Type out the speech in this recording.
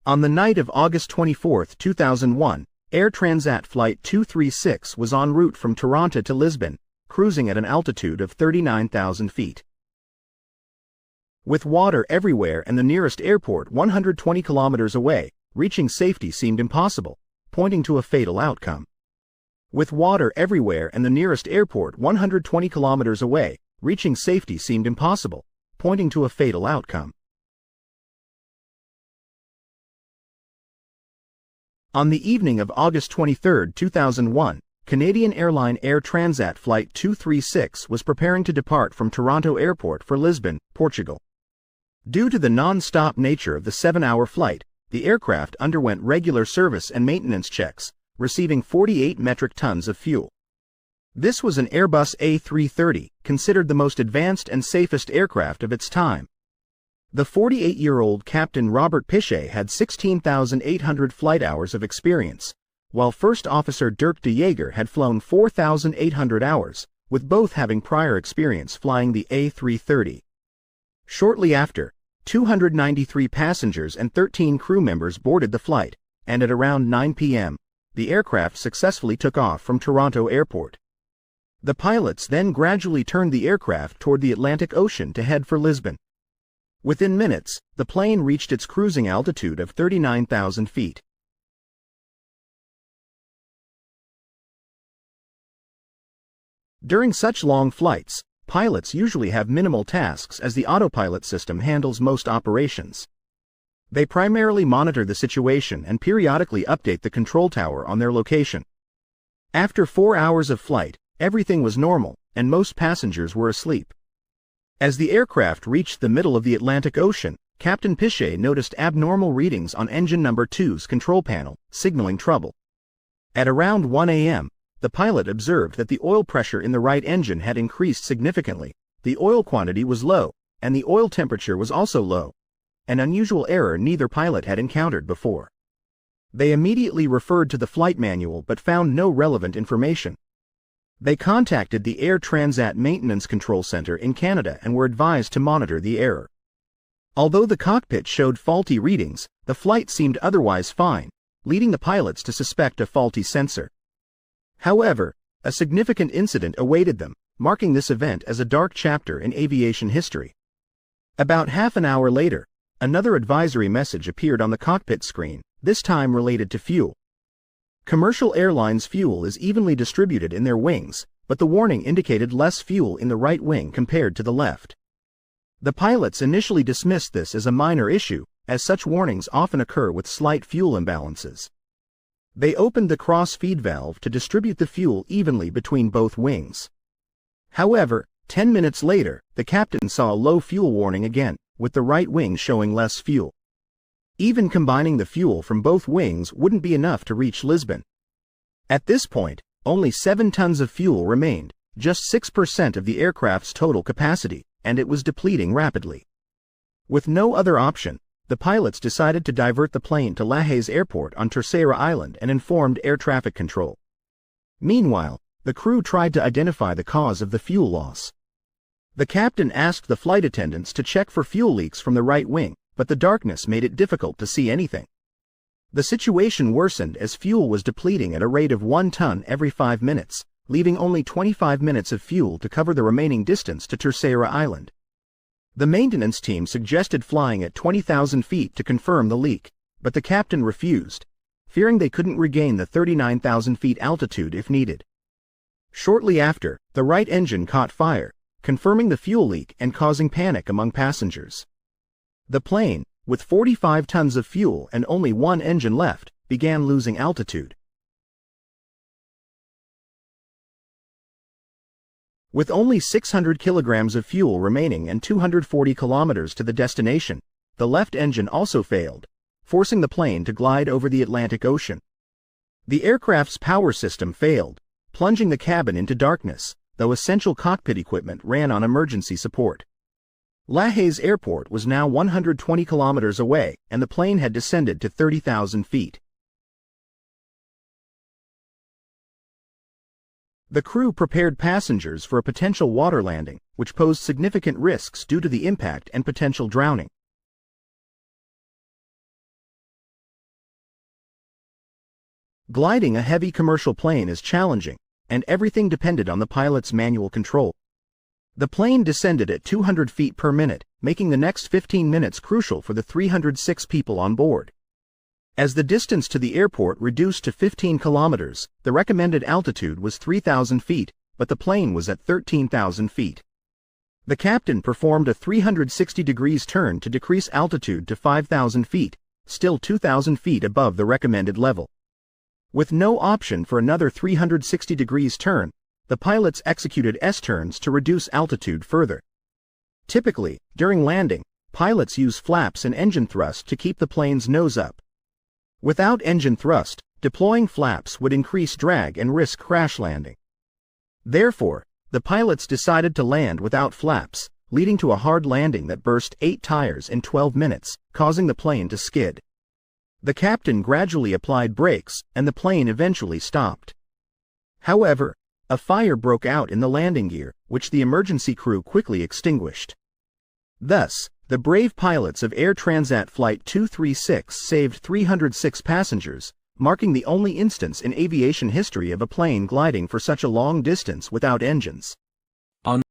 On the night of August 24, 2001, Air Transat Flight 236 was en route from Toronto to Lisbon, cruising at an altitude of 39,000 feet. With water everywhere and the nearest airport 120 kilometers away, reaching safety seemed impossible, pointing to a fatal outcome. With water everywhere and the nearest airport 120 kilometers away, reaching safety seemed impossible, pointing to a fatal outcome. On the evening of August 23, 2001, Canadian airline Air Transat Flight 236 was preparing to depart from Toronto Airport for Lisbon, Portugal. Due to the non-stop nature of the 7-hour flight, the aircraft underwent regular service and maintenance checks, receiving 48 metric tons of fuel. This was an Airbus A330, considered the most advanced and safest aircraft of its time. The 48-year-old Captain Robert Piché had 16,800 flight hours of experience, while First Officer Dirk de Jager had flown 4,800 hours, with both having prior experience flying the A330. Shortly after, 293 passengers and 13 crew members boarded the flight, and at around 9 p.m., the aircraft successfully took off from Toronto Airport. The pilots then gradually turned the aircraft toward the Atlantic Ocean to head for Lisbon. Within minutes, the plane reached its cruising altitude of 39,000 feet. During such long flights, pilots usually have minimal tasks as the autopilot system handles most operations. They primarily monitor the situation and periodically update the control tower on their location. After 4 hours of flight, everything was normal, and most passengers were asleep. As the aircraft reached the middle of the Atlantic Ocean, Captain Piché noticed abnormal readings on engine number 2's control panel, signaling trouble. At around 1 a.m., the pilot observed that the oil pressure in the right engine had increased significantly, the oil quantity was low, and the oil temperature was also low, an unusual error neither pilot had encountered before. They immediately referred to the flight manual but found no relevant information. They contacted the Air Transat Maintenance Control Center in Canada and were advised to monitor the error. Although the cockpit showed faulty readings, the flight seemed otherwise fine, leading the pilots to suspect a faulty sensor. However, a significant incident awaited them, marking this event as a dark chapter in aviation history. About half an hour later, another advisory message appeared on the cockpit screen, this time related to fuel. Commercial airlines' fuel is evenly distributed in their wings, but the warning indicated less fuel in the right wing compared to the left. The pilots initially dismissed this as a minor issue, as such warnings often occur with slight fuel imbalances. They opened the cross-feed valve to distribute the fuel evenly between both wings. However, 10 minutes later, the captain saw a low fuel warning again, with the right wing showing less fuel. Even combining the fuel from both wings wouldn't be enough to reach Lisbon. At this point, only 7 tons of fuel remained, just 6% of the aircraft's total capacity, and it was depleting rapidly. With no other option, the pilots decided to divert the plane to Lajes Airport on Terceira Island and informed air traffic control. Meanwhile, the crew tried to identify the cause of the fuel loss. The captain asked the flight attendants to check for fuel leaks from the right wing, but the darkness made it difficult to see anything. The situation worsened as fuel was depleting at a rate of 1 ton every 5 minutes, leaving only 25 minutes of fuel to cover the remaining distance to Terceira Island. The maintenance team suggested flying at 20,000 feet to confirm the leak, but the captain refused, fearing they couldn't regain the 39,000 feet altitude if needed. Shortly after, the right engine caught fire, confirming the fuel leak and causing panic among passengers. The plane, with 45 tons of fuel and only 1 engine left, began losing altitude. With only 600 kilograms of fuel remaining and 240 kilometers to the destination, the left engine also failed, forcing the plane to glide over the Atlantic Ocean. The aircraft's power system failed, plunging the cabin into darkness, though essential cockpit equipment ran on emergency support. Lajes Airport was now 120 kilometers away, and the plane had descended to 30,000 feet. The crew prepared passengers for a potential water landing, which posed significant risks due to the impact and potential drowning. Gliding a heavy commercial plane is challenging, and everything depended on the pilot's manual control. The plane descended at 200 feet per minute, making the next 15 minutes crucial for the 306 people on board. As the distance to the airport reduced to 15 kilometers, the recommended altitude was 3,000 feet, but the plane was at 13,000 feet. The captain performed a 360 degrees turn to decrease altitude to 5,000 feet, still 2,000 feet above the recommended level. With no option for another 360 degrees turn, the pilots executed S-turns to reduce altitude further. Typically, during landing, pilots use flaps and engine thrust to keep the plane's nose up. Without engine thrust, deploying flaps would increase drag and risk crash landing. Therefore, the pilots decided to land without flaps, leading to a hard landing that burst 8 tires in 12 minutes, causing the plane to skid. The captain gradually applied brakes, and the plane eventually stopped. However, a fire broke out in the landing gear, which the emergency crew quickly extinguished. Thus, the brave pilots of Air Transat Flight 236 saved 306 passengers, marking the only instance in aviation history of a plane gliding for such a long distance without engines.